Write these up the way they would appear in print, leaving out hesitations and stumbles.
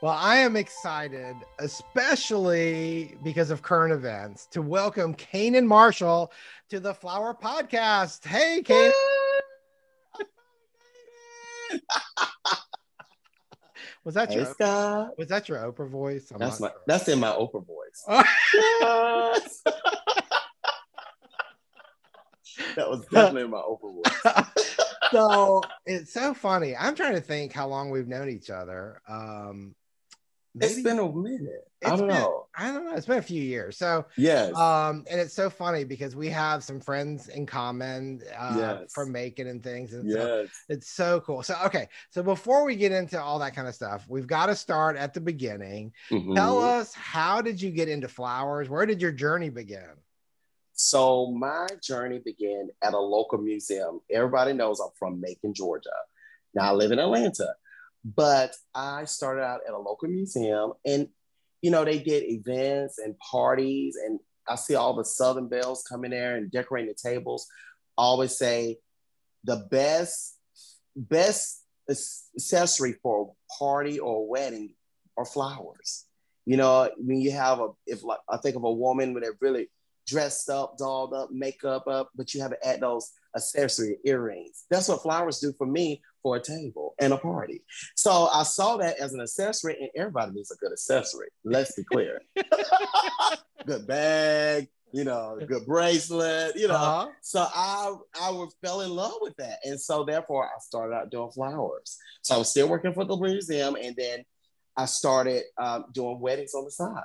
Well, I am excited, especially because of current events, to welcome Canaan Marshall to the Flower Podcast. Hey, Canaan. Was that Hey, Scott. was that your Oprah voice? That's in my Oprah voice. Yes. That was definitely in my Oprah voice. So it's so funny. I'm trying to think how long we've known each other. It's been a minute. I don't know. It's been a few years. So yes. And it's so funny because we have some friends in common from making and things. And so it's so cool. So, okay. So before we get into all that kind of stuff, we've got to start at the beginning. Tell us, how did you get into flowers? Where did your journey begin? So my journey began at a local museum. Everybody knows I'm from Macon, Georgia. Now I live in Atlanta. But I started out at a local museum, and, you know, they did events and parties, and I see all the Southern Belles come in there and decorating the tables. I always say the best accessory for a party or a wedding are flowers. You know, when you have I think of a woman when they're really dressed up, dolled up, makeup up, but you have to add those accessory earrings. That's what flowers do for me for a table and a party. So I saw that as an accessory, and everybody needs a good accessory. Let's be clear. Good bag, you know, good bracelet, you know. Uh-huh. So I fell in love with that. And so therefore I started out doing flowers. So I was still working for the museum, and then I started doing weddings on the side.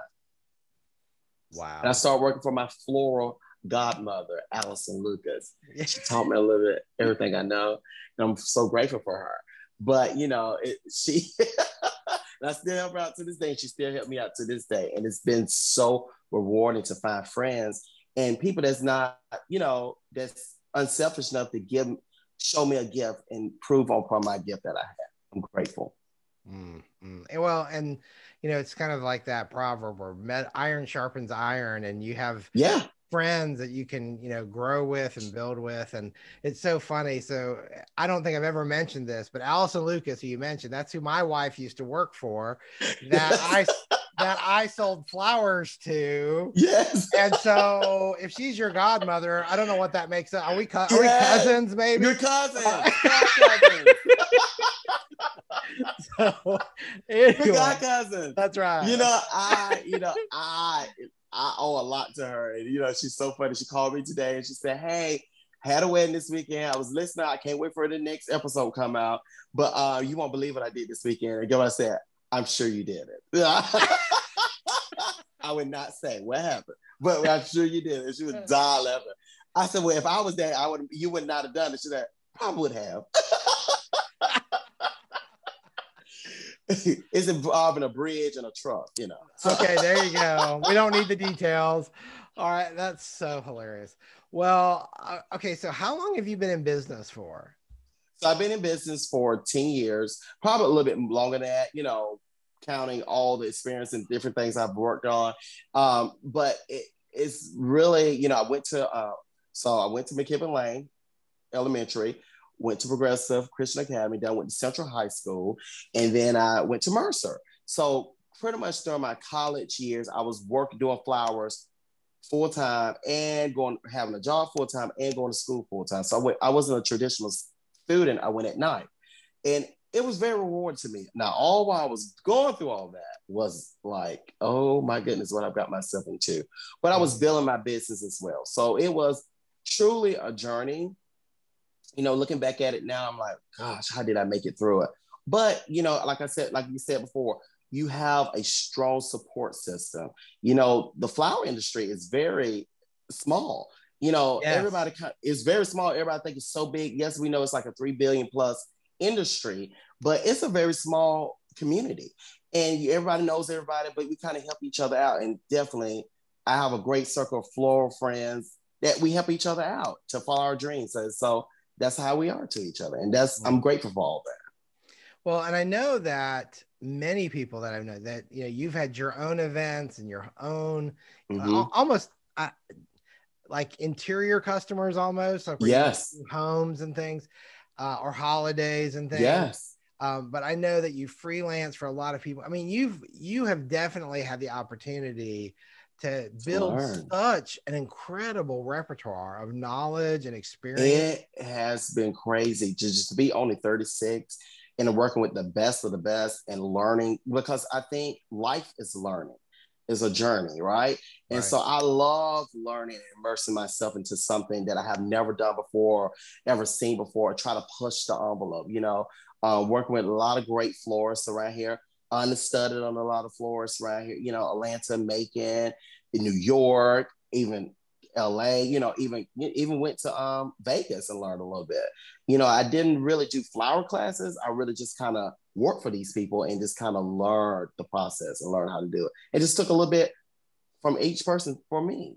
Wow. And I started working for my floral godmother, Allison Lucas. She taught me a little bit everything I know, and I'm so grateful for her. But, you know, she I still help her out to this day, and she still helped me out to this day. And it's been so rewarding to find friends and people that's not, you know, that's unselfish enough to show me a gift and prove upon my gift that I have. I'm grateful. Well, and you know, it's kind of like that proverb where iron sharpens iron, and you have friends that you can, you know, grow with and build with. And it's so funny. So I don't think I've ever mentioned this, but Allison Lucas, who you mentioned, that's who my wife used to work for, that I sold flowers to. Yes. And so if she's your godmother, I don't know what that makes up. Are we cousins, maybe? Your cousins. So anyway, cousin. That's right. You know, I owe a lot to her. And, you know, she's so funny. She called me today and she said, hey, had a wedding this weekend. I was listening. I can't wait for the next episode to come out. But you won't believe what I did this weekend. And guess what I said? I'm sure you did it. I would not say what happened, but I'm sure you did it. She was die laughing. I said, well, if I was there, you would not have done it. She said, I would have. It's involving a bridge and a truck, you know. Okay, there you go. We don't need the details. All right, that's so hilarious. Well, okay, so how long have you been in business for? So I've been in business for 10 years, probably a little bit longer than that, you know, counting all the experience and different things I've worked on. But it's really, you know, I went to McKibben Lane Elementary, went to Progressive Christian Academy, then I went to Central High School, and then I went to Mercer. So pretty much during my college years, I was doing flowers full-time and having a job full-time and going to school full-time. So I wasn't a traditional student. I went at night. And it was very rewarding to me. Now, all while I was going through all that was like, oh my goodness, what I've got myself into. But I was building my business as well. So it was truly a journey. You know, looking back at it now, I'm like, gosh, how did I make it through it? But, you know, like you said before, you have a strong support system. You know, the flower industry is very small. You know, Everybody is very small. Everybody think it's so big. Yes, we know it's like a 3 billion plus industry, but it's a very small community. And everybody knows everybody, but we kind of help each other out. And definitely, I have a great circle of floral friends that we help each other out to follow our dreams. So that's how we are to each other. And I'm grateful for all that. Well, and I know that many people that I've known that, you know, you've had your own events and your own almost like interior customers, almost like homes and things or holidays and things. Yes. But I know that you freelance for a lot of people. I mean, you have definitely had the opportunity to build such an incredible repertoire of knowledge and experience. It has been crazy just to be only 36 and working with the best of the best and learning, because I think life is learning, is a journey, right? And so I love learning and immersing myself into something that I have never done before, ever seen before, try to push the envelope, working with a lot of great florists around here, understudied on a lot of florists around here, Atlanta, Macon, in New York, even LA, even went to Vegas and learned a little bit. I didn't really do flower classes. I really just kind of worked for these people and just kind of learned the process and learned how to do it. It just took a little bit from each person for me,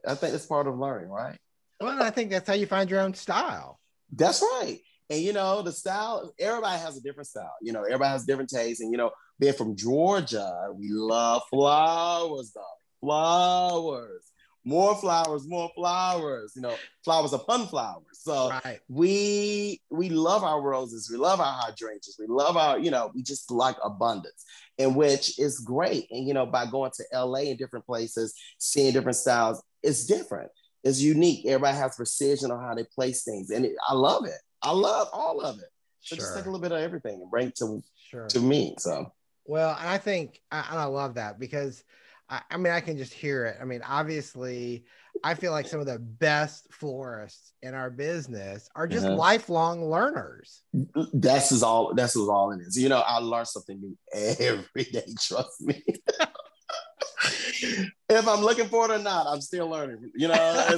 I think it's part of learning, right? Well, I think that's how you find your own style. That's right. And the style, everybody has a different style. Everybody has different tastes. And being from Georgia, we love flowers, though. Flowers. More flowers, more flowers. Flowers upon flowers. So we love our roses. We love our hydrangeas. We love our, we just like abundance, and which is great. And by going to LA and different places, seeing different styles, it's different. It's unique. Everybody has precision on how they place things, and I love it. I love all of it. So just take a little bit of everything and bring it to me. So well, and I think I love that, because I mean, I can just hear it. I mean, obviously, I feel like some of the best florists in our business are just lifelong learners. That's all it is. I learn something new every day. Trust me. If I'm looking for it or not, I'm still learning.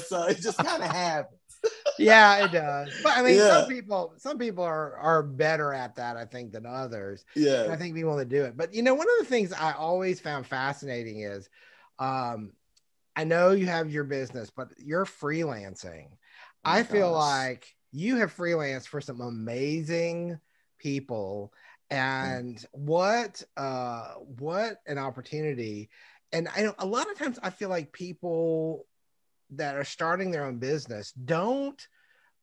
So it just kind of happens. Yeah, it does. But I mean, some people are better at that, I think, than others. Yeah. And I think we want to do it. But one of the things I always found fascinating is, I know you have your business, but you're freelancing. I feel like you have freelanced for some amazing people, and what an opportunity. And I know a lot of times I feel like people that are starting their own business don't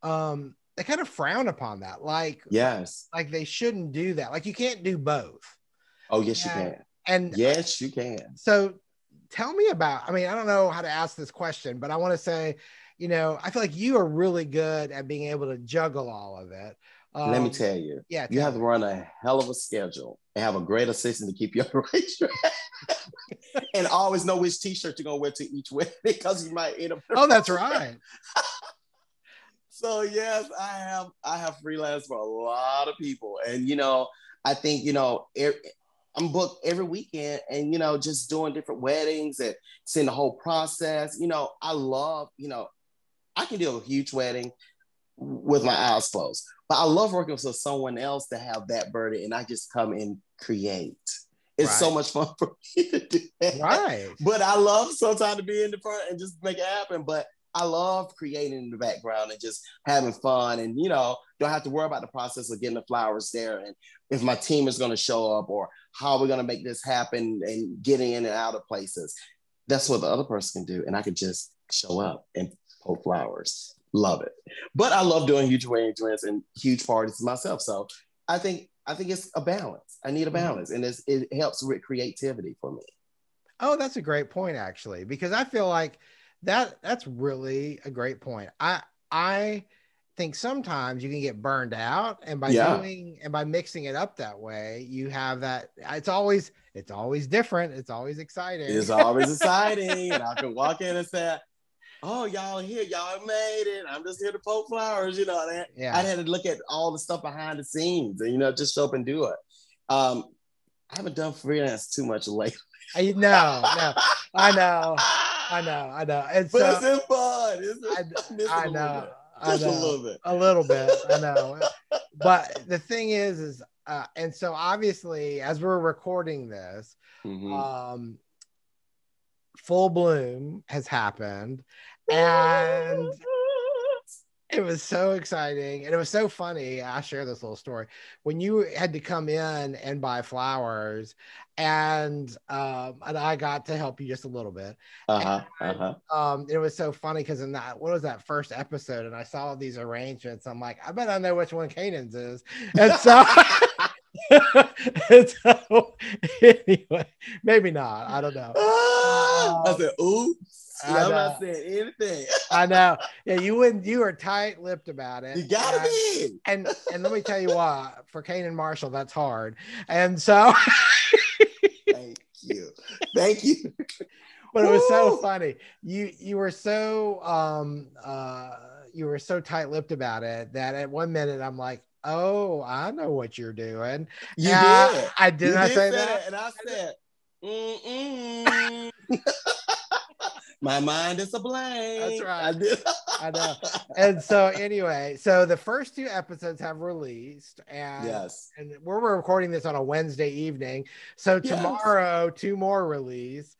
they kind of frown upon that, like they shouldn't do that, like you can't do both. Oh yes, you can. And yes, you can. So tell me about, I mean, I don't know how to ask this question, but I want to say, I feel like you are really good at being able to juggle all of it. Let me tell you, you have to run a hell of a schedule and have a great assistant to keep you on the right track. And always know which t-shirt you're going to wear to each wedding, because you might end up. Oh, that's right. So yes, I have freelance for a lot of people. And, I think, I'm booked every weekend and, just doing different weddings and seeing the whole process. I love, I can do a huge wedding with my eyes closed, but I love working with someone else to have that burden, and I just come and create. It's so much fun for me to do that. Right. But I love sometimes to be in the front and just make it happen. But I love creating in the background and just having fun, and don't have to worry about the process of getting the flowers there, and if my team is going to show up, or how we're going to make this happen, and getting in and out of places. That's what the other person can do, and I can just show up and pull flowers. Love it. But I love doing huge wedding events and huge parties myself. So I think it's a balance. I need a balance, and it helps with creativity for me. Oh, that's a great point, actually, because I feel like that's really a great point. I think sometimes you can get burned out, and by mixing it up that way, you have that. It's always different. It's always exciting. It's always exciting, and I can walk in and say, "Oh, y'all here? Y'all made it. I'm just here to poke flowers." I had to look at all the stuff behind the scenes, and just show up and do it. I haven't done freelance too much lately. No, I know. It's been fun. I know. Just a little bit. A little bit. I know. But the thing is and so obviously, as we're recording this, Full Bloom has happened, and It was so exciting, and it was so funny. I share this little story when you had to come in and buy flowers, and I got to help you just a little bit. It was so funny because in that, what was that first episode, and I saw these arrangements. I'm like, I bet I know which one Canaan's is, and so. And so anyway, maybe not. I don't know. I said, oops. I'm not saying anything. I know. Yeah, you wouldn't. You were tight-lipped about it. You gotta be. And let me tell you what, for Canaan Marshall, that's hard. And so, thank you. But it was so funny. You were so tight-lipped about it that at one minute I'm like, oh, I know what you're doing. You did. I did. I say that, and I said, my mind is a blank. That's right. I know. And so anyway, so the first 2 episodes have released, and we're recording this on a Wednesday evening. So tomorrow, 2 more release.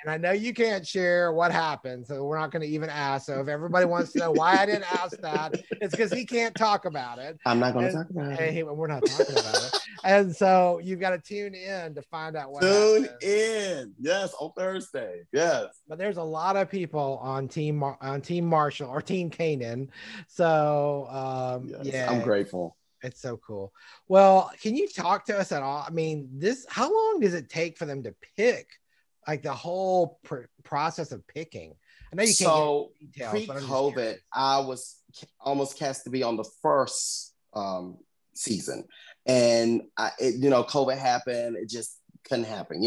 And I know you can't share what happened, so we're not going to even ask. So if everybody wants to know why I didn't ask that, it's because he can't talk about it. I'm not going to talk about it. We're not talking about it. And so you've got to tune in to find out what Tune happens. in. Yes, on Thursday. Yes. But there's a lot of people on Team Marshall or Team Canaan. So I'm grateful. It's so cool. Well, can you talk to us at all? I mean, how long does it take for them to pick? Like the whole process of picking. I know you can't. So pre-COVID, I was almost cast to be on the first season, and COVID happened. It just couldn't happen,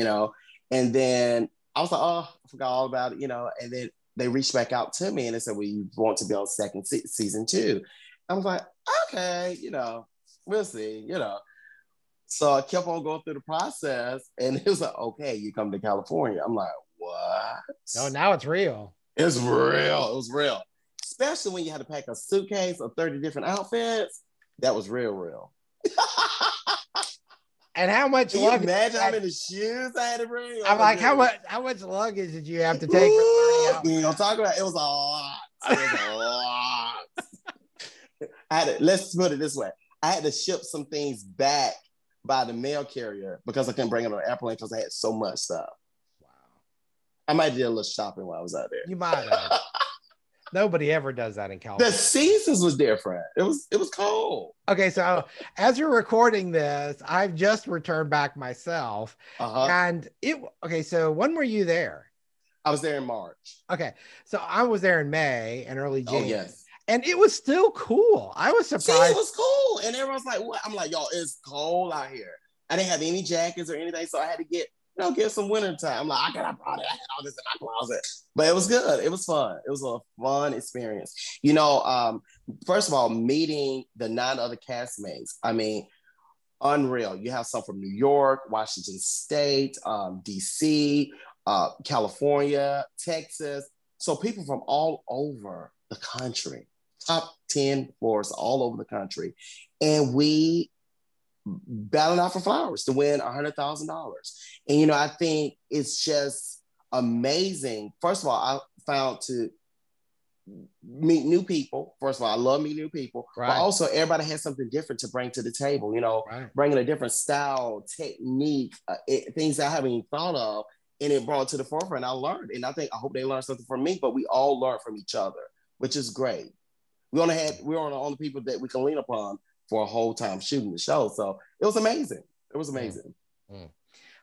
And then I was like, oh, I forgot all about it, And then they reached back out to me and they said, well, you want to be on season 2? I was like, okay, we'll see, So I kept on going through the process, and it was like, okay, you come to California. I'm like, what? Oh, now it's real. It's real. It was real. Especially when you had to pack a suitcase of 30 different outfits. That was real. And how much luggage? Imagine how many shoes I had to bring. I'm like, how much luggage did you have to take for 30 hours? We ain't gonna talk about it. It was a lot. Let's put it this way. I had to ship some things back by the mail carrier because I couldn't bring it on the airplane because I had so much stuff. Wow. I might do a little shopping while I was out there. You might have. Nobody ever does that in California. The seasons was different. It was cold. Okay, so as you're recording this, I've just returned back myself. And so when were you there? I was there in March. Okay, so I was there in May and early June. Oh, yes. And it was still cool. I was surprised. See, it was cool. And everyone's like, what? I'm like, y'all, it's cold out here. I didn't have any jackets or anything, so I had to get some winter time. I'm like, I had all this in my closet. But it was good. It was fun. It was a fun experience. First of all, meeting the 9 other castmates. I mean, unreal. You have some from New York, Washington State, DC, California, Texas. So people from all over the country. Top 10 floors all over the country. And we battled out for flowers to win $100,000. And, I think it's just amazing. First of all, I found to meet new people. First of all, I love meeting new people. Right. But also everybody has something different to bring to the table, bringing a different style, technique, things I haven't even thought of. And it brought it to the forefront. I learned. And I hope they learned something from me, but we all learned from each other, which is great. We're one of the only people that we can lean upon for a whole time shooting the show. So it was amazing. It was amazing.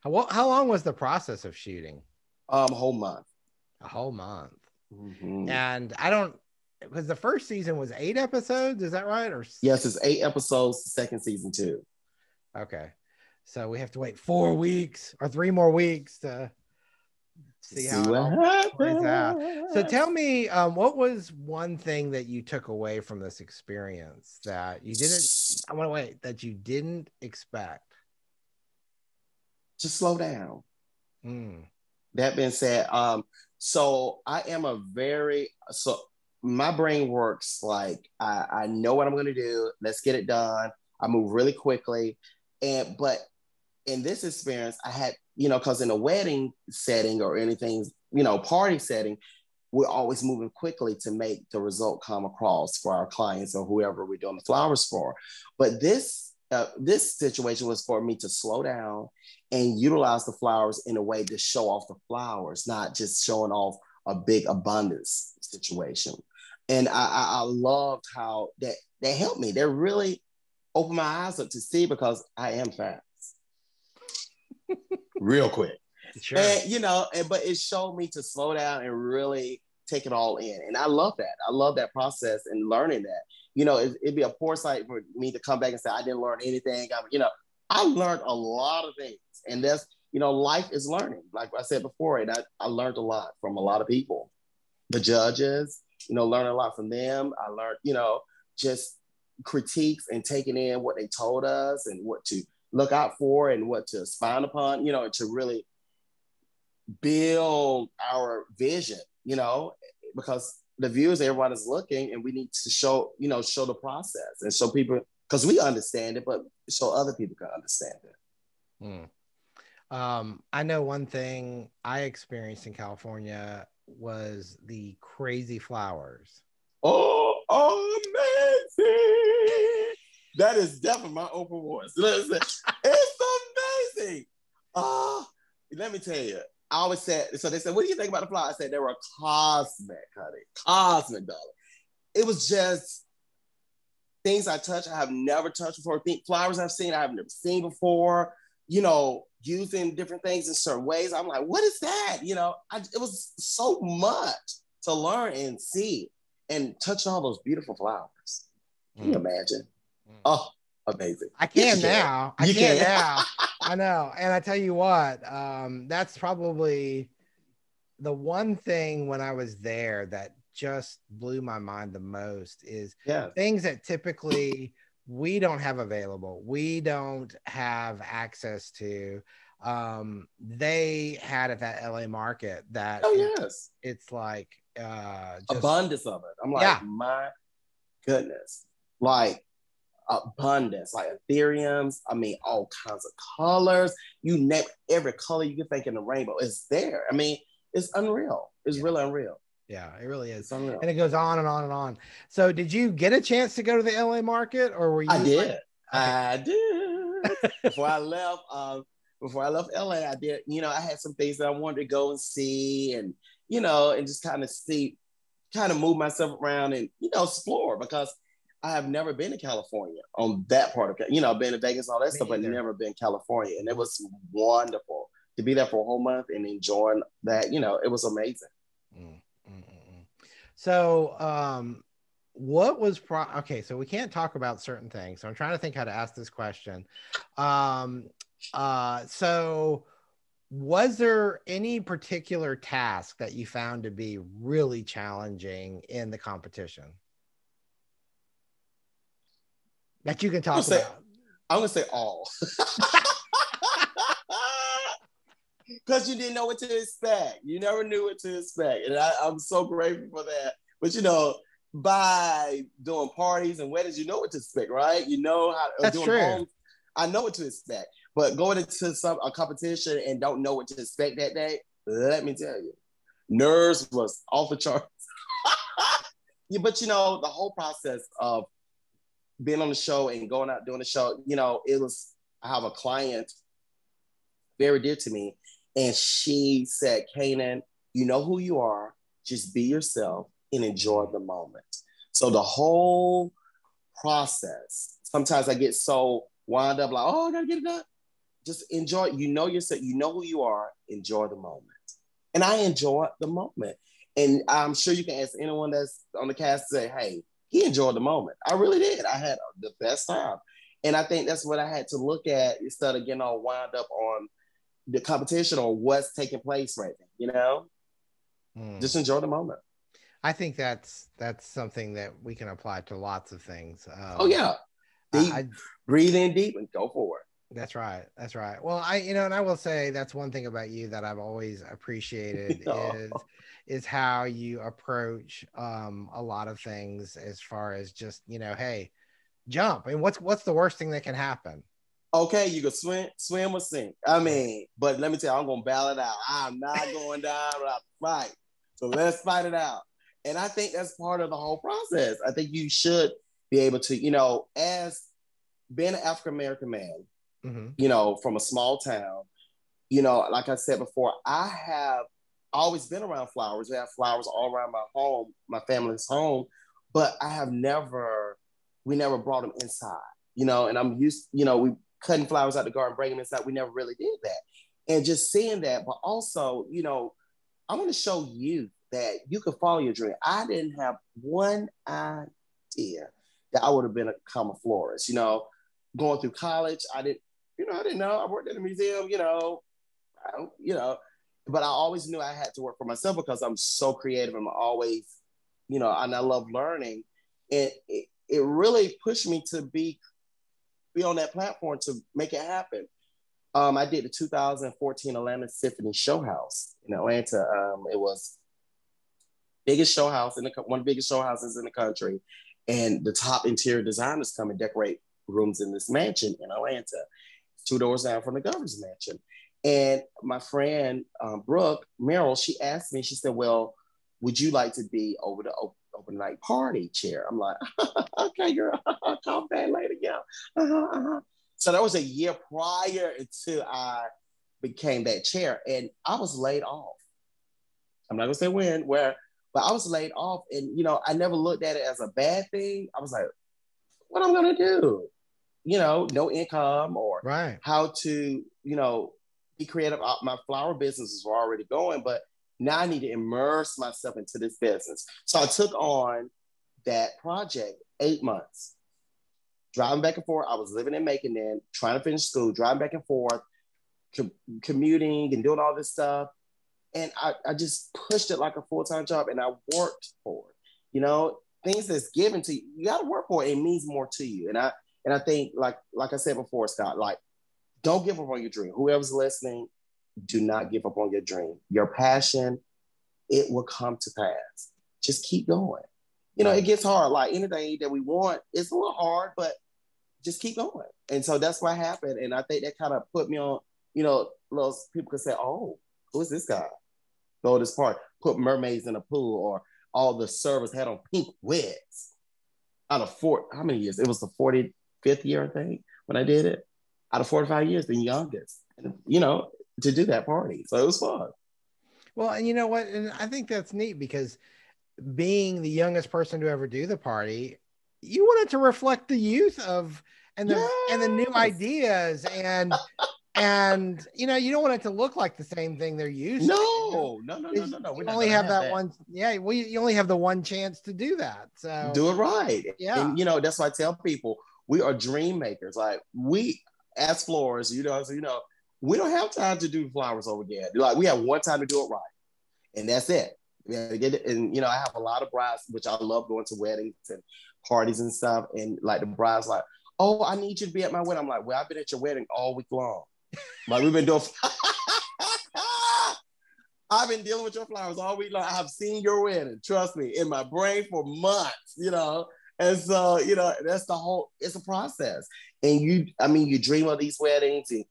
How long was the process of shooting? A whole month. A whole month. Mm-hmm. And because the first season was 8 episodes, is that right? Or yes, it's 8 episodes, the second season too. Okay. So we have to wait 4 weeks or 3 more weeks to see how it all plays out. So tell me, what was one thing that you took away from this experience that you didn't expect? Just slow down. That being said, so I am my brain works like I know what I'm going to do. Let's get it done. I move really quickly. But in this experience, I had, because in a wedding setting or anything, party setting, we're always moving quickly to make the result come across for our clients or whoever we're doing the flowers for. But this situation was for me to slow down and utilize the flowers in a way to show off the flowers, not just showing off a big abundance situation. And I loved how that helped me. They really opened my eyes up to see, because I am fast. Real quick. Sure. And but it showed me to slow down and really take it all in. And I love that. I love that process and learning that. It'd be a poor sight for me to come back and say I didn't learn anything. I learned a lot of things. And that's, life is learning. Like I said before, and I learned a lot from a lot of people. The judges, learning a lot from them. I learned, just critiques and taking in what they told us and what to look out for and what to expound upon, to really build our vision, because the viewers, everyone is looking, and we need to show the process and show people, because we understand it, but so other people can understand it. I know one thing I experienced in California was the crazy flowers. Oh, amazing! That is definitely my open voice. Listen, it's amazing. Let me tell you. I always said, so they said, what do you think about the flowers? I said, they were cosmic, honey. Cosmic, darling. It was just things I touched, I have never touched before. Flowers I've seen, I have never seen before, using different things in certain ways. I'm like, what is that? It was so much to learn and see and touch all those beautiful flowers. Can you imagine? Oh, amazing. I can now. I can now. I know. And I tell you what, that's probably the one thing when I was there that just blew my mind the most is things that typically we don't have available. We don't have access to. They had at that LA market that it's like just abundance of it. I'm like, my goodness. Like abundance, like ethereums. I mean, all kinds of colors. You name every color you can think in the rainbow is there. I mean, it's unreal. It's really unreal. Yeah, it really is. And it goes on and on and on. So did you get a chance to go to the LA market, or were you? I did. I did. Before I left LA, I did, I had some things that I wanted to go and see and, and just kind of move myself around and, explore, because I have never been to California on that part of it. Been to Vegas, all that stuff, but never been to California. And it was wonderful to be there for a whole month and enjoying that. It was amazing. So, what was okay? So we can't talk about certain things. So I'm trying to think how to ask this question. So was there any particular task that you found to be really challenging in the competition that you can talk about? I'm gonna say all. Because you didn't know what to expect. You never knew what to expect. And I'm so grateful for that. But, by doing parties and weddings, you know what to expect, right? You know how That's doing true. homes, I know what to expect. But going into a competition and don't know what to expect that day, let me tell you, nerves was off the charts. But, the whole process of being on the show and going out doing the show, I have a client very dear to me. And she said, Canaan, you know who you are. Just be yourself and enjoy the moment. So the whole process, sometimes I get so wound up like, oh, I gotta get it done. Just enjoy. You know yourself. You know who you are. Enjoy the moment. And I enjoy the moment. And I'm sure you can ask anyone that's on the cast to say, hey, he enjoyed the moment. I really did. I had the best time. And I think that's what I had to look at instead of getting all wound up on the competition or what's taking place right now, Just enjoy the moment. I think that's something that we can apply to lots of things. Breathe in deep and go for it. That's right. Well, and I will say that's one thing about you that I've always appreciated is how you approach a lot of things as far as just, hey, jump. And what's the worst thing that can happen? Okay, you can swim or sink. I mean, but let me tell you, I'm going to battle it out. I'm not going down without fight. So let's fight it out. And I think that's part of the whole process. I think you should be able to, you know, as being an African-American man, you know, from a small town, you know, like I said before, I have always been around flowers. We have flowers all around my home, my family's home, but we never brought them inside, you know, and I'm used, you know, we cutting flowers out the garden, bringing them inside. We never really did that. And just seeing that, but also, you know, I want to show you that you can follow your dream. I didn't have one idea that I would have become a florist, you know, going through college. I didn't know. I worked at a museum, you know, but I always knew I had to work for myself because I'm so creative. I'm always, you know, and I love learning. And it really pushed me to be on that platform to make it happen. I did the 2014 Atlanta Symphony Show House in Atlanta. It was biggest show house one of the biggest show houses in the country. And the top interior designers come and decorate rooms in this mansion in Atlanta, 2 doors down from the governor's mansion. And my friend, Brooke Merrill, she asked me, she said, well, would you like to be over the overnight party chair? I'm like, okay, girl, call that later, yeah. So that was a year prior to I became that chair. And I was laid off. I'm not gonna say where, but I was laid off. And, you know, I never looked at it as a bad thing. I was like, what am I gonna do? You know, no income or how to, you know, be creative. My flower businesses were already going, but now I need to immerse myself into this business. So I took on that project, 8 months, driving back and forth. I was living in Macon then, trying to finish school, driving back and forth, commuting and doing all this stuff. And I just pushed it like a full-time job, and I worked for it. You know, things that's given to you, you got to work for it. It means more to you. And I think, like I said before, Scott, like, don't give up on your dream. Whoever's listening, do not give up on your dream. Your passion, it will come to pass. Just keep going. You know, it gets hard. Like anything that we want, it's a little hard, but just keep going. And so that's what happened. And I think that kind of put me on, you know, those people could say, oh, who is this guy? Go to this part, put mermaids in a pool, or all the servers had on pink wigs. Out of how many years? It was the 45th year, I think, when I did it. Out of 45 years, the youngest, and, you know, to do that party. So it was fun. Well, and you know what? And I think that's neat because being the youngest person to ever do the party, you wanted to reflect the youth of and the new ideas and you know, you don't want it to look like the same thing they're used to. No. We only have that one. Yeah, you only have the one chance to do that. So do it right. Yeah. And you know, that's why I tell people we are dream makers. Like we as florists, you know, we don't have time to do flowers over again. Like we have one time to do it right. And that's it. We have to get it. And you know, I have a lot of brides, which I love going to weddings and parties and stuff. And like the bride's like, oh, I need you to be at my wedding. I'm like, well, I've been at your wedding all week long. Like we've been doing I've been dealing with your flowers all week long. I've seen your wedding, trust me, in my brain for months, you know. And so, you know, that's it's a process. And you dream of these weddings and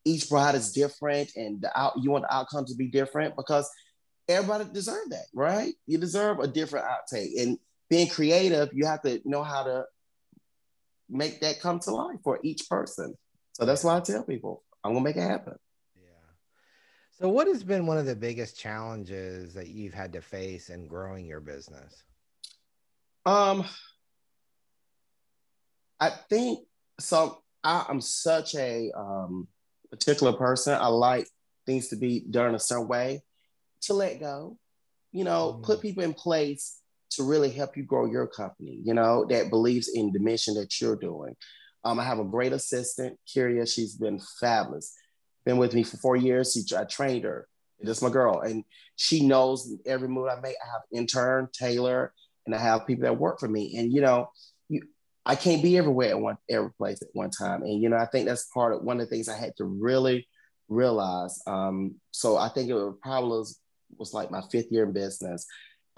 each bride is different and you want the outcome to be different because everybody deserves that, right? You deserve a different outtake. And being creative, you have to know how to make that come to life for each person. So that's why I tell people, I'm gonna make it happen. Yeah. So what has been one of the biggest challenges that you've had to face in growing your business? I think so. I'm such a particular person. I like things to be done a certain way, to let go, you know, put people in place to really help you grow your company, you know, that believes in the mission that you're doing. I have a great assistant, Kyria. She's been fabulous. Been with me for 4 years. I trained her. That's my girl. And she knows every move I make. I have intern, Taylor, and I have people that work for me. And, you know, I can't be everywhere at every place at one time. And, you know, I think that's one of the things I had to really realize. So I think it probably was like my 5th year in business.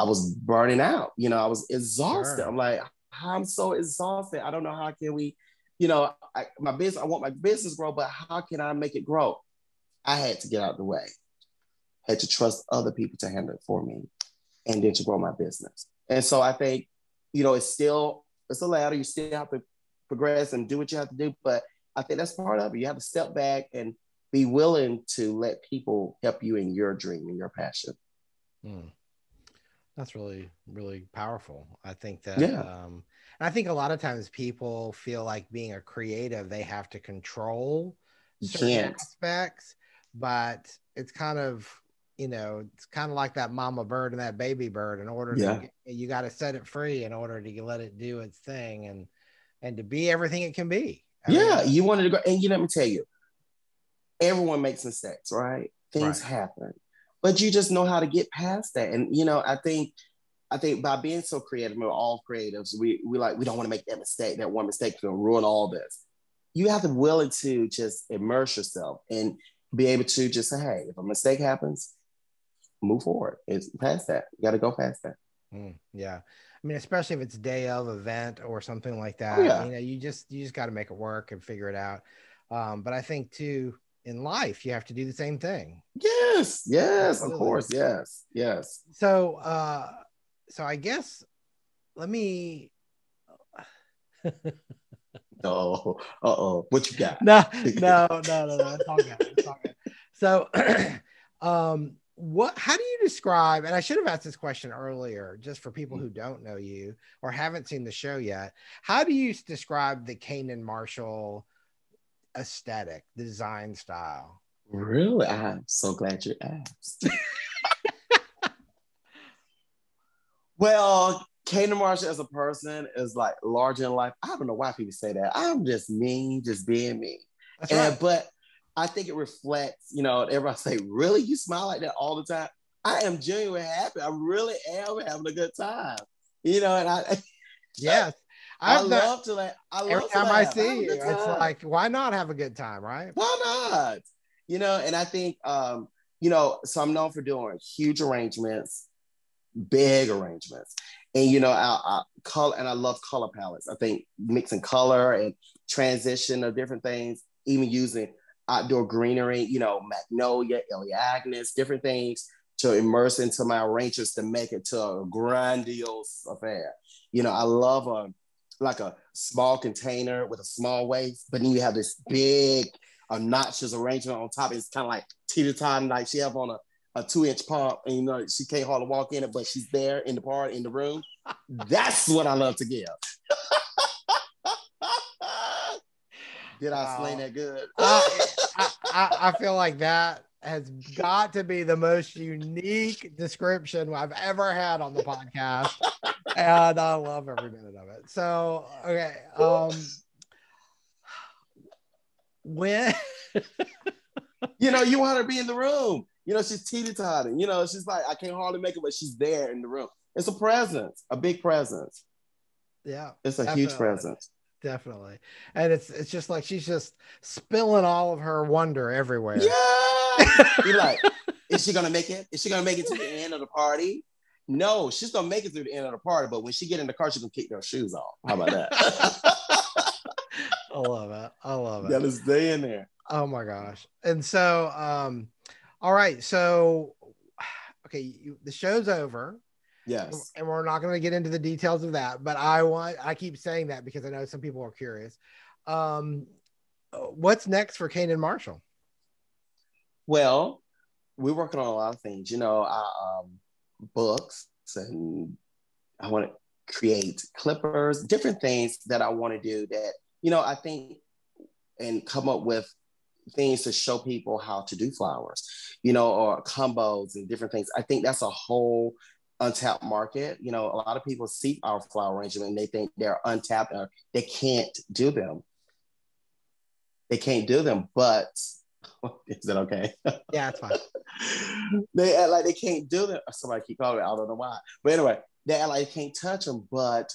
I was burning out. You know, I was exhausted. Sure. I'm like, I'm so exhausted. I don't know how can we, you know, I want my business to grow, but how can I make it grow? I had to get out of the way. Had to trust other people to handle it for me. and then to grow my business. And so I think, it's a ladder. You still have to progress and do what you have to do. But I think that's part of it. You have to step back and be willing to let people help you in your dream and your passion. That's really, really powerful. I think that, I think a lot of times people feel like being a creative, they have to control certain aspects, but it's kind of, it's kind of like that mama bird and that baby bird. In order to you got to set it free in order to let it do its thing and to be everything it can be. I mean, you wanted to go, and let me tell you, everyone makes mistakes, right? Things happen, but you just know how to get past that. And I think by being so creative, we're all creatives. We don't want to make that mistake. That one mistake can ruin all this. You have to be willing to just immerse yourself and be able to just say, hey, if a mistake happens, move forward. It's past that. You got to go past that. Yeah. I mean, especially if it's day of event or something like that, you just got to make it work and figure it out. But I think too, in life, you have to do the same thing. Yes, absolutely. Of course. Yes. So I guess let me. What you got? No. It's all good. It's all good. So, how do you describe, and I should have asked this question earlier, just for people who don't know you or haven't seen the show yet, how do you describe the Canaan Marshall aesthetic, design style? Really? I'm so glad you asked. Well, Canaan Marshall as a person is like larger in life. I don't know why people say that. I'm just me, just being me. That's right. But I think it reflects, everybody say, really? You smile like that all the time? I am genuinely happy. I really am having a good time. And yes. I love to laugh. Every time I see you, it's like, why not have a good time, right? Why not? And I think, so I'm known for doing huge arrangements, big arrangements. And, I color, and I love color palettes. I think mixing color and transition of different things, even using outdoor greenery, magnolia, Elaeagnus, different things to immerse into my arrangements to make it to a grandiose affair. I love a small container with a small waist, but then you have this big obnoxious arrangement on top. It's kind of like teeter-totter, like she have on a 2-inch pump, and she can't hardly walk in it, but she's there in the party, in the room. That's what I love to give. Did I explain that good? I feel like that has got to be the most unique description I've ever had on the podcast. And I love every minute of it. So, okay. When you want her to be in the room. She's teeter-totting. She's like, I can't hardly make it, but she's there in the room. It's a presence, a big presence. Yeah. It's a huge presence. Definitely. And it's just like she's just spilling all of her wonder everywhere. Yeah. You're like, is she gonna make it? Is she gonna make it to the end of the party? No, she's gonna make it through the end of the party, but when she get in the car, she's gonna kick their shoes off. How about that? I love it. You gotta stay in there. Oh my gosh. And so all right, so okay, the show's over. Yes. And we're not going to get into the details of that, but I keep saying that because I know some people are curious. What's next for Canaan Marshall? Well, we're working on a lot of things, books, and I want to create clippers, different things that I want to do that, I think, and come up with things to show people how to do flowers, or combos and different things. I think that's a whole untapped market. A lot of people see our flower arrangement and they think they're untapped or they can't do them. But is that okay? Yeah, it's fine. They act like they can't do them. Somebody keep calling me, I don't know why. But anyway, they act like they can't touch them, but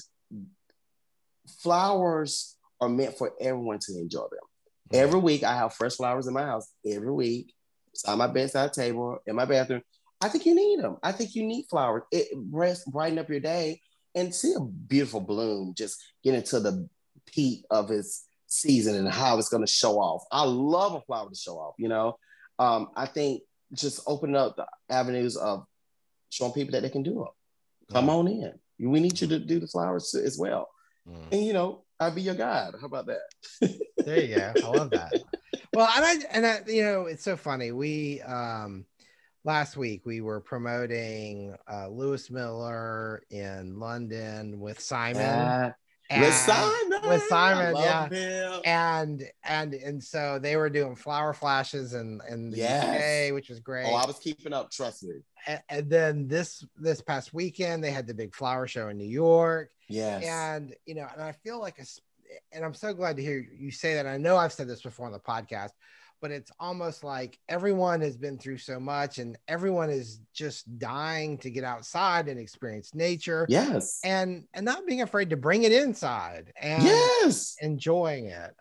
flowers are meant for everyone to enjoy them. Every week I have fresh flowers in my house. Every week, it's on my bedside table, in my bathroom. I think you need them. I think you need flowers. It brighten up your day and see a beautiful bloom just get into the peak of its season and how it's going to show off. I love a flower to show off, I think just opening up the avenues of showing people that they can do Come on in. We need you to do the flowers as well. And I'll be your guide. How about that? There you go. I love that. Well, and I it's so funny. We last week we were promoting Lewis Miller in London with Simon. With Simon, yeah. Him. And so they were doing flower flashes in the UK, which was great. Oh, I was keeping up, trust me. And then this past weekend they had the big flower show in New York. Yes. And and I feel like and I'm so glad to hear you say that. I know I've said this before on the podcast, but it's almost like everyone has been through so much and everyone is just dying to get outside and experience nature. Yes. And not being afraid to bring it inside and enjoying it.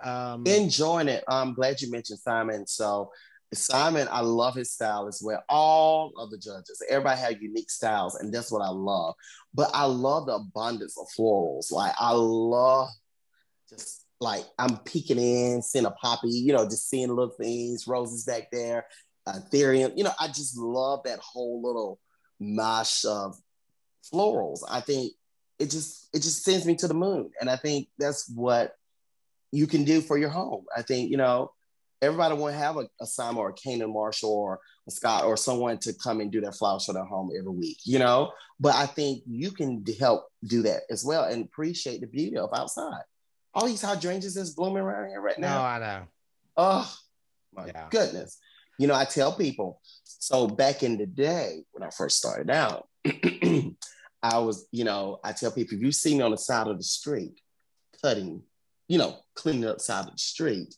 Enjoying it. I'm glad you mentioned Simon. So Simon, I love his style as well. All of the judges, everybody had unique styles, and that's what I love. But I love the abundance of florals. Like I love just like I'm peeking in, seeing a poppy, just seeing little things, roses back there, ethereum. I just love that whole little mash of florals. I think it just sends me to the moon. And I think that's what you can do for your home. I think, everybody won't have a Simon or a Canaan Marshall or a Scott or someone to come and do their flower show at home every week, But I think you can help do that as well and appreciate the beauty of outside. All these hydrangeas is blooming around here right now. No, I know. Oh, my goodness. I tell people, so back in the day when I first started out, I was, I tell people, if you see me on the side of the street, cutting, cleaning up the side of the street.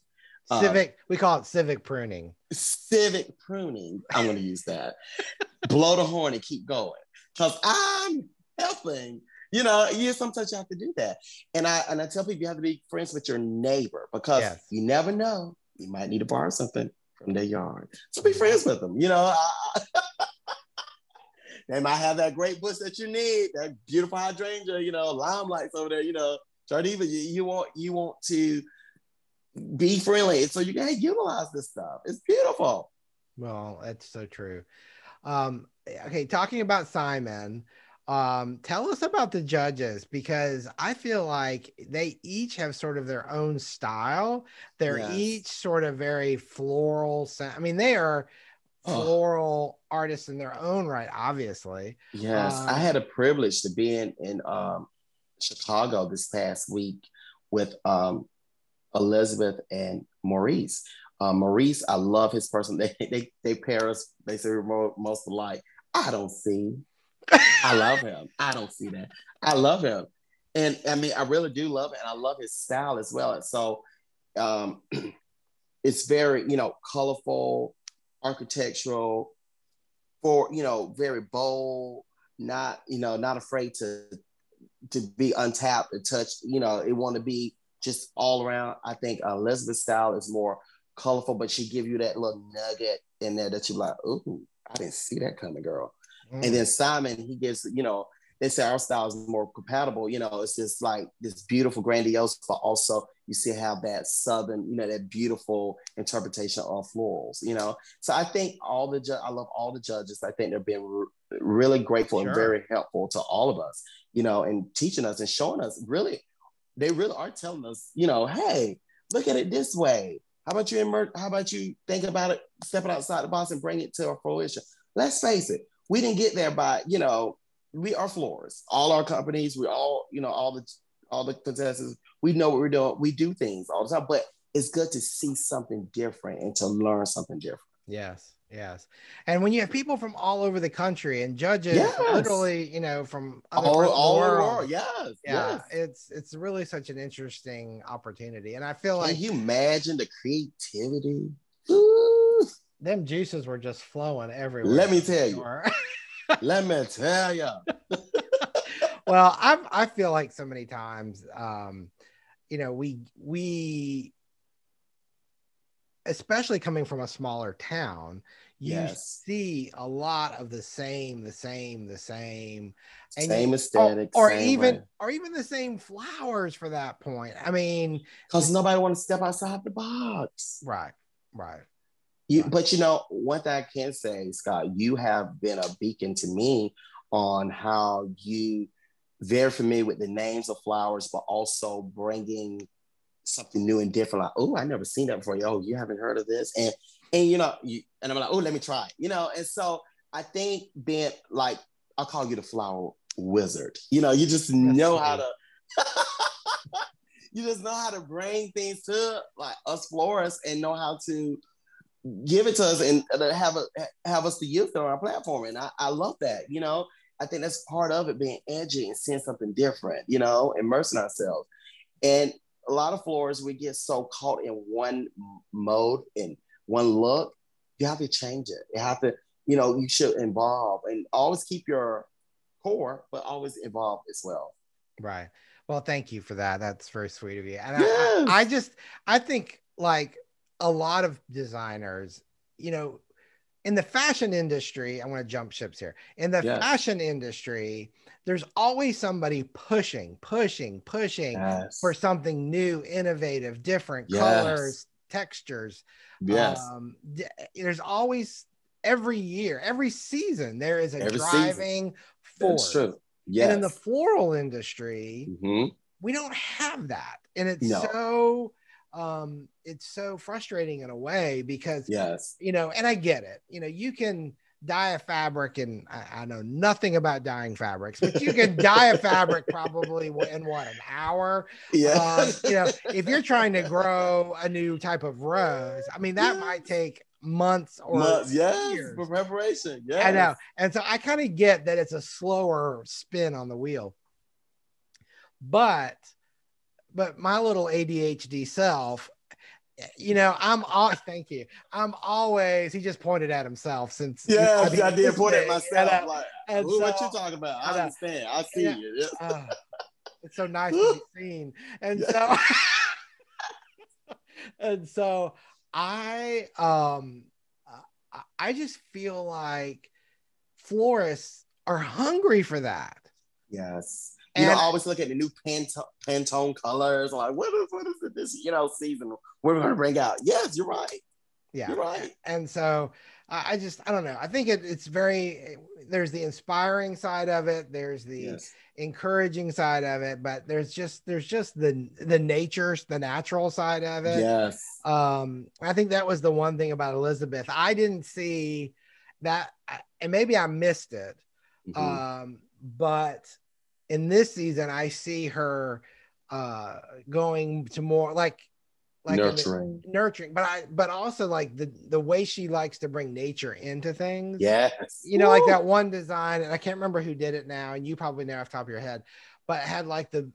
We call it civic pruning. Civic pruning. I'm going to use that. Blow the horn and keep going. Because I'm helping. Sometimes you have to do that. And I tell people you have to be friends with your neighbor because you never know. You might need to borrow something from their yard. So be friends with them. They might have that great bush that you need, that beautiful hydrangea, lime lights over there, Jardiva, you want to be friendly so you can utilize this stuff. It's beautiful. Well, that's so true. Okay, talking about Simon, tell us about the judges, because I feel like they each have sort of their own style. They're each sort of very floral. I mean, they are floral artists in their own right, obviously. Yes, I had a privilege to be in Chicago this past week with Elizabeth and Maurice. Maurice, I love his person. They pair us. They say we're most alike. I don't see. I love him. I don't see that. I love him. And I mean, I really do love it. And I love his style as well. And so it's very, colorful, architectural, very bold, not afraid to be untapped and touched. It want to be just all around. I think Elizabeth's style is more colorful, but she give you that little nugget in there that you're like, ooh, I didn't see that coming, girl. And then Simon, he gives, they say our style is more compatible. It's just like this beautiful, grandiose, but also you see how that Southern, that beautiful interpretation of florals, So I think I love all the judges. I think they've been really grateful and very helpful to all of us, and teaching us and showing us they really are telling us, hey, look at it this way. How about you think about it, stepping outside the box and bring it to a fruition? Let's face it. We didn't get there by, we are florists. All our companies, we all, all the contestants, we know what we're doing. We do things all the time, but it's good to see something different and to learn something different. Yes. And when you have people from all over the country and judges literally, from other parts of the world. Yes. It's really such an interesting opportunity. And I feel like, can you imagine the creativity? Them juices were just flowing everywhere. Let me tell you. Well, I feel like so many times, we, especially coming from a smaller town, you see a lot of the same and same aesthetic, or even the same flowers for that point. I mean, because nobody wants to step outside the box. Right. But one thing I can say, Scott, you have been a beacon to me on how you very familiar with the names of flowers, but also bringing something new and different. Like, oh, I never seen that before. Oh, you haven't heard of this, and and I'm like, oh, let me try it, And so I think being like, I'll call you the flower wizard. You just know how to. You just know how to bring things to like us florists and know how to give it to us and have us to use it on our platform. And I love that. I think that's part of it, being edgy and seeing something different, immersing ourselves. And a lot of florists, we get so caught in one mode, in one look. You have to change it. You have to, you should evolve and always keep your core, but always evolve as well. Right. Well, thank you for that. That's very sweet of you. And yes. I think like a lot of designers, in the fashion industry, I want to jump ships here. In the fashion industry, there's always somebody pushing for something new, innovative, different colors, textures. Yes. There's always, every year, every season, there is a driving force. That's true. Yes. And in the floral industry, we don't have that. And it's so frustrating in a way because, and I get it, you can dye a fabric, and I know nothing about dyeing fabrics, but you can dye a fabric probably in an hour. If you're trying to grow a new type of rose, I mean, that might take months or years for preparation. I know. And so I kind of get that it's a slower spin on the wheel, but my little ADHD self, I'm always, he just pointed at himself since. I did point at myself. What you talking about? I understand. I see you. It's so nice to be seen. And so, I just feel like florists are hungry for that. Yes. You always look at the new Pantone colors. Like, what is it this, season? What are we going to bring out? Yes, you're right. Yeah. You're right. And so I don't know. I think it's very, there's the inspiring side of it. There's the encouraging side of it, but there's just the natural side of it. Yes. I think that was the one thing about Elizabeth. I didn't see that, and maybe I missed it. But in this season, I see her going to more like nurturing, but also like the way she likes to bring nature into things. Yes. Like that one design, and I can't remember who did it now, and you probably know off the top of your head, but it had like the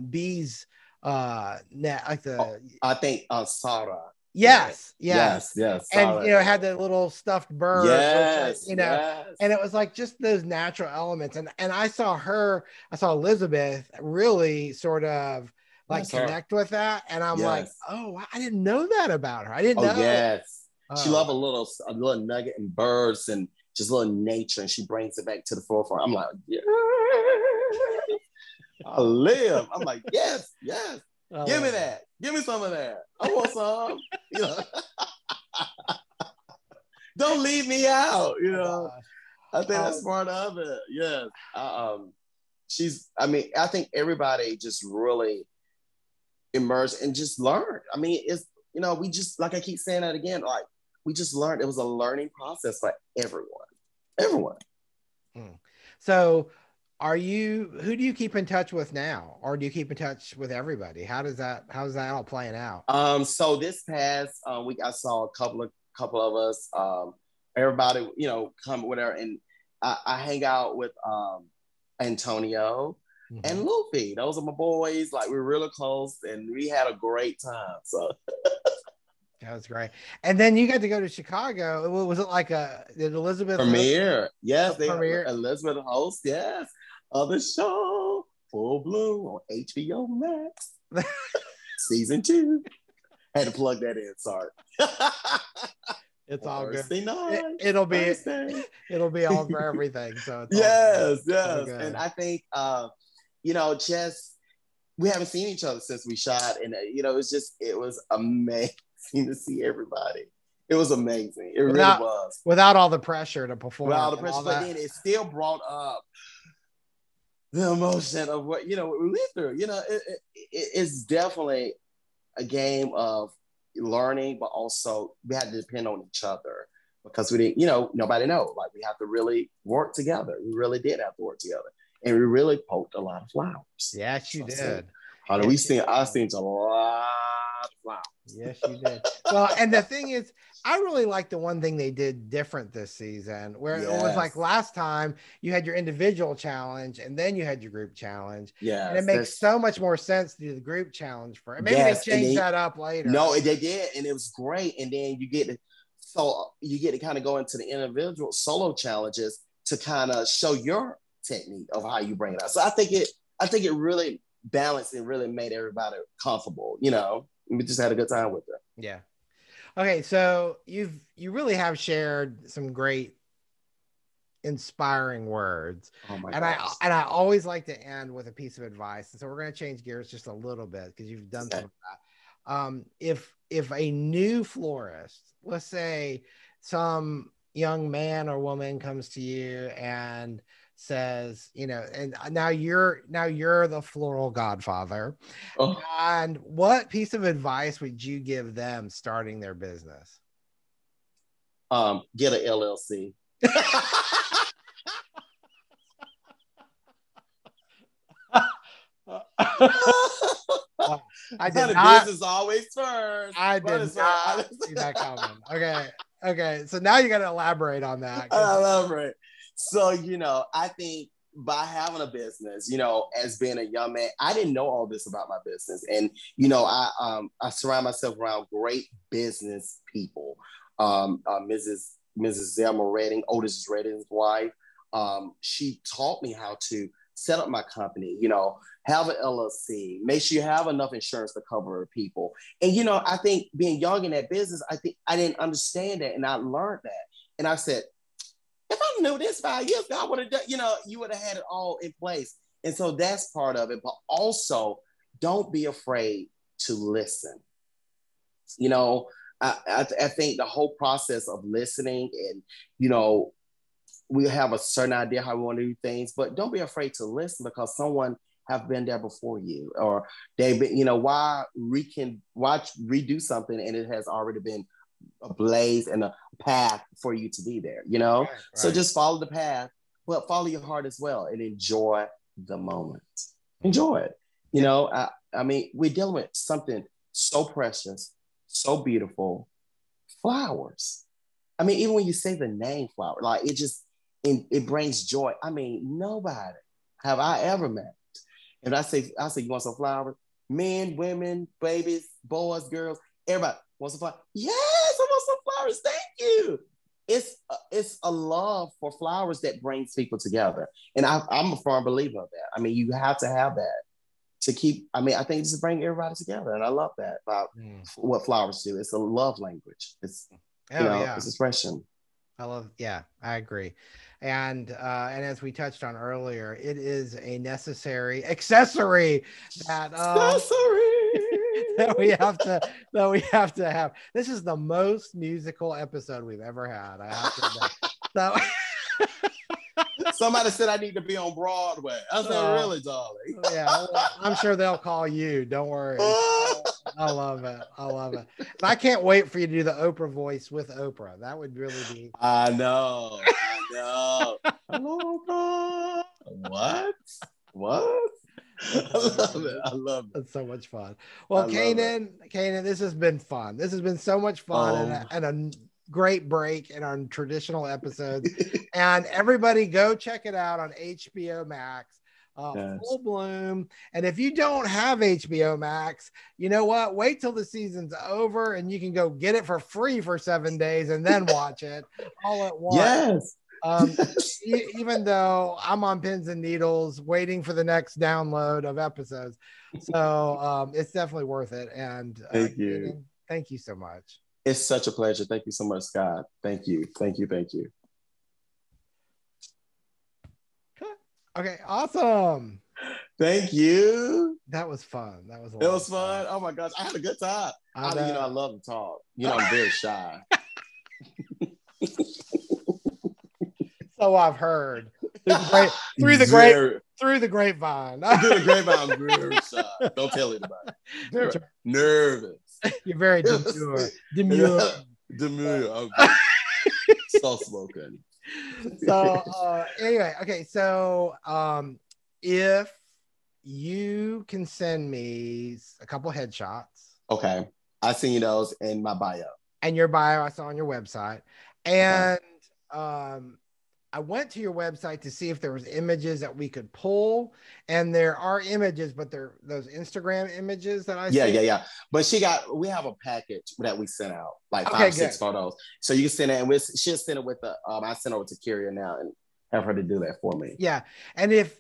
bees net, like the I think Sarah. Yes. And it had the little stuffed bird, and it was like just those natural elements. And I saw Elizabeth really sort of like connect with that, and I'm like, oh, I didn't know that about her. I didn't know. Yes. She loved a little nugget and birds and just a little nature, and she brings it back to the forefront. I'm like, I live. I'm like, yes. Give me that. Give me some of that. I want some. Don't leave me out. I think that's part of it. Yes. I think everybody just really immersed and just learned. I mean, it's we just, like I keep saying that again, like we just learned. It was a learning process for everyone. So who do you keep in touch with now, or do you keep in touch with everybody? How's that all playing out? So this past week, I saw a couple of us, everybody, come with her, and I hang out with Antonio and Luffy. Those are my boys. Like, we're really close, and we had a great time. So that was great. And then you got to go to Chicago. Was it like did Elizabeth premiere? Yes, Elizabeth host. Yes, of the show Full Bloom on HBO Max, season 2. Had to plug that in. Sorry. It's all good. It'll be on for everything. So it's yes. And I think just we haven't seen each other since we shot, and it was amazing to see everybody It was amazing. It really was. Without all the pressure to perform. Without all the pressure, but then it still brought up the emotion of what, we lived through. It's definitely a game of learning, but also we had to depend on each other because we didn't, nobody know. Like, we have to really work together. We really did have to work together. And we really poked a lot of flowers. Yes, you did. I seen a lot of flowers. Yes, you did. Well, and the thing is, I really like the one thing they did different this season, where it was like last time you had your individual challenge and then you had your group challenge. Yeah. And it makes so much more sense to do the group challenge for it. Maybe they changed that up later. No, they did. And it was great. And then you get to kind of go into the individual solo challenges to kind of show your technique of how you bring it out. So I think it really balanced and really made everybody comfortable. We just had a good time with it. Yeah. Okay, so you really have shared some great inspiring words. Oh my gosh. I always like to end with a piece of advice. And so we're going to change gears just a little bit because you've done some of that. If a new florist, let's say some young man or woman comes to you and says, and now you're the floral godfather. Oh. And what piece of advice would you give them starting their business? Get an LLC. I did not. Business always first. I did not see that coming. Okay. So now you got to elaborate on that. Elaborate. So, I think by having a business, as being a young man, I didn't know all this about my business. And, I surround myself around great business people. Mrs. Zelma Redding, Otis Redding's wife, she taught me how to set up my company, have an LLC, make sure you have enough insurance to cover people. And, I think being young in that business, I think I didn't understand that. And I learned that. And I said, if I knew this 5 years ago, I would have done, you would have had it all in place. And so that's part of it. But also, don't be afraid to listen. I think the whole process of listening and, we have a certain idea how we want to do things, but don't be afraid to listen because someone have been there before you, or they've been, why redo something and it has already been a blaze and a path for you to be there, Right. So just follow the path, but follow your heart as well and enjoy the moment. Enjoy it. I mean, we're dealing with something so precious, so beautiful. Flowers. I mean, even when you say the name flower, like it brings joy. I mean, nobody have I ever met. And I say, you want some flowers? Men, women, babies, boys, girls, everybody wants some flowers. Yes, I want some flowers. Thank you. It's a love for flowers that brings people together. And I'm a firm believer of that. I mean, you have to have that to keep, I think just to bring everybody together. And I love that about what flowers do. It's a love language. It's, it's expression. I agree. And as we touched on earlier, it is a necessary accessory that that we have to have. This is the most musical episode we've ever had. I have to admit. Somebody said I need to be on Broadway. I said, really, darling? Yeah, I'm sure they'll call you. Don't worry. I love it. And I can't wait for you to do the Oprah voice with Oprah. That would really be. I know. Hello, Oprah. What? I love it. It's so much fun. Well, Canaan, this has been fun. This has been so much fun and a great break in our traditional episodes. And everybody go check it out on HBO Max. Full Bloom. And if you don't have HBO Max, you know what? Wait till the season's over and you can go get it for free for 7 days and then watch it all at once. Yes. Even though I'm on pins and needles waiting for the next download of episodes. So it's definitely worth it. And thank you. Thank you so much. It's such a pleasure. Thank you so much, Scott. Thank you. Okay, awesome. Thank you. That was fun. It was fun. Oh my gosh, I had a good time. I love to talk. I'm very shy. So I've heard through the grapevine. Through the grapevine, very shy. Don't tell anybody. Very nervous. You're very demure. Demure. Soft spoken. So anyway, okay. So if you can send me a couple headshots. Okay. I seen those in my bio. And your bio I saw on your website. And I went to your website to see if there was images that we could pull, and there are images, but they're those Instagram images that I see. Yeah. But we have a package that we sent out, like 5 or 6 photos. So you can send it, and she'll send it with the I sent over to Kyria now and have her to do that for me. Yeah. And if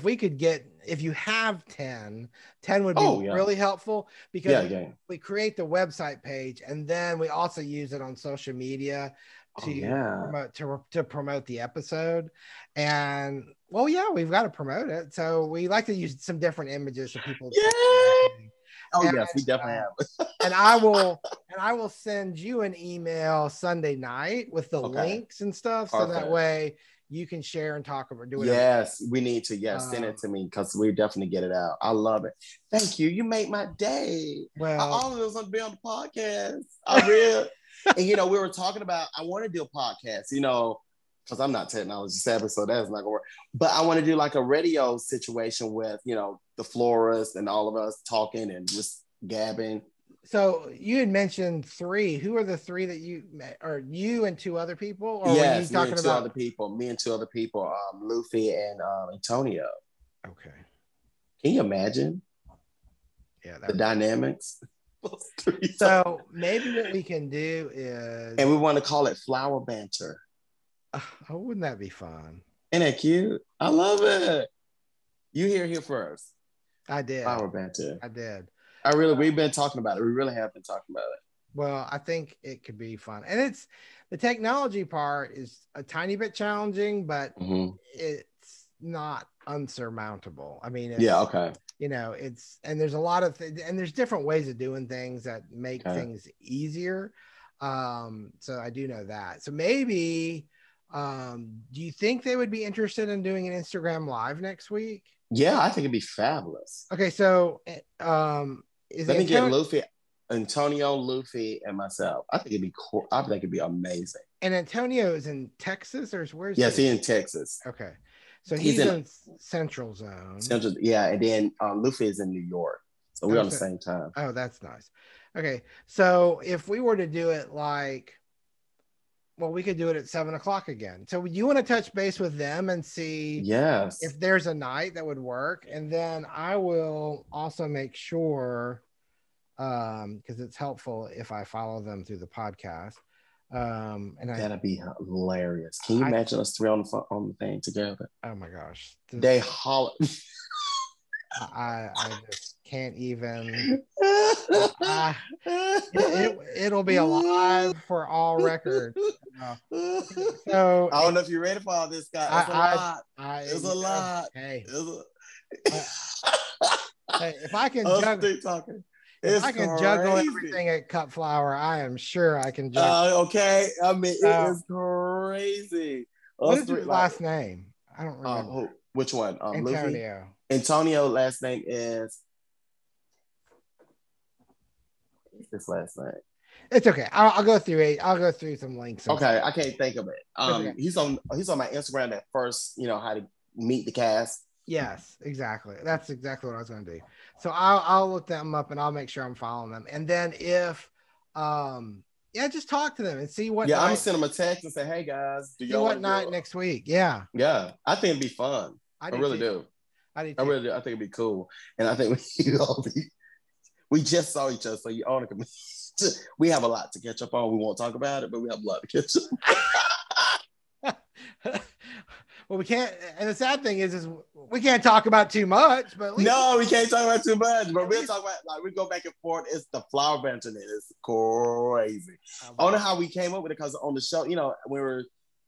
we could get, if you have 10 would be really helpful, because we create the website page and then we also use it on social media to promote the episode. And we've got to promote it, so we like to use some different images so people yes, we definitely have. and I will send you an email Sunday night with the links and stuff. So that way you can share and talk about doing it. Yes, we need to. Yes, send it to me, because we definitely get it out. I love it. Thank you. You make my day. Well, I always want to be on the podcast. I really. And we were talking about, I want to do a podcast, because I'm not technology savvy, so that's not gonna work. But I want to do like a radio situation with, the florists and all of us talking and just gabbing. So you had mentioned 3. Who are the 3 that you met? Or you and 2 other people? Or yes, were you talking about me and 2 other people, Luffy and Antonio. Okay. Can you imagine? Yeah, the dynamics. So maybe what we can do is, and we want to call it flower banter. Oh, wouldn't that be fun? Isn't that cute? I love it. You hear here first. I did. Flower banter. I did. We've been talking about it. We really have been talking about it. Well, I think it could be fun. And it's the technology part is a tiny bit challenging, but it's not unsurmountable. I mean, it's, and there's a lot of and there's different ways of doing things that make things easier. So I do know that. So maybe, do you think they would be interested in doing an Instagram live next week? Yeah, I think it'd be fabulous. Okay, so let me get Luffy, Antonio, Luffy, and myself. I think it'd be cool. I think it'd be amazing. And Antonio is in Texas, or where's he? Yes, he's in Texas. Okay, so he's in Central Zone. Central, yeah, and then Luffy is in New York, so we're on the same time. Oh, that's nice. Okay, so if we were to do it we could do it at 7:00 again. So you want to touch base with them and see if there's a night that would work. And then I will also make sure, because it's helpful if I follow them through the podcast. That'd be hilarious. Can you imagine us 3 on the thing together? Oh my gosh. They holler. I just can't even. It'll be alive for all records. So I don't know if you're ready for all this, guy. It's a lot. Hey, if I can juggle everything at Cut Flower, I am sure I can juggle. Okay, I mean it is crazy. What is his last name? I don't remember. Which one? Antonio. Luffy? Antonio last name is. What's his last name? It's okay. I'll go through it. I'll go through some links. Okay, I can't think of it. He's on my Instagram at first. How to meet the cast. Yes, exactly. That's exactly what I was going to do. So I'll look them up and I'll make sure I'm following them. And then if just talk to them and see what. Yeah, I'm gonna send them a text and say, "Hey guys, do you what night next week?" Yeah. Yeah, I think it'd be fun. I really do. I really do. I think it'd be cool, and I think we just saw each other, so you all can. We have a lot to catch up on. We won't talk about it, but we have a lot to catch up. Well, we can't, and the sad thing is we can't talk about too much. But no, we can't talk about too much. But we'll talk about we go back and forth. It's the flower bench, and it's crazy. I don't know how we came up with it, because on the show, when we were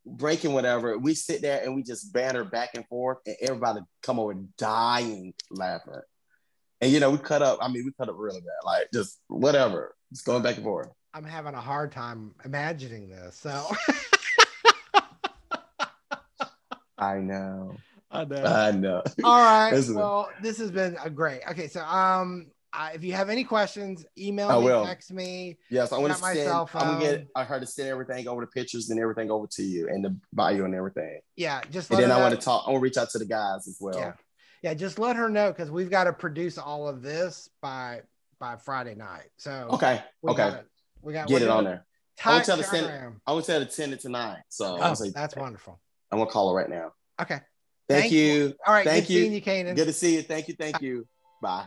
breaking whatever, we sit there and we just banter back and forth, and everybody come over dying laughing. And we cut up. I mean, we cut up really bad, like just whatever, just going back and forth. I'm having a hard time imagining this. So I know. I know. I know. All right. Well, this has been a great. Okay, so if you have any questions, email me, text me. Yes, I want to my send. cell phone. I'm gonna get. I heard to send everything over, the pictures and everything over to you, and the bio and everything. Yeah, just. And then I want to talk. I want to reach out to the guys as well. Yeah. Just let her know because we've got to produce all of this by Friday night. So okay. We got get it on there. I want to tell her to send it tonight. So that's wonderful. I'm gonna call her right now. Okay. Thank you. All right. Thank you. Seeing you, Canaan. Good to see you. Thank you. Bye.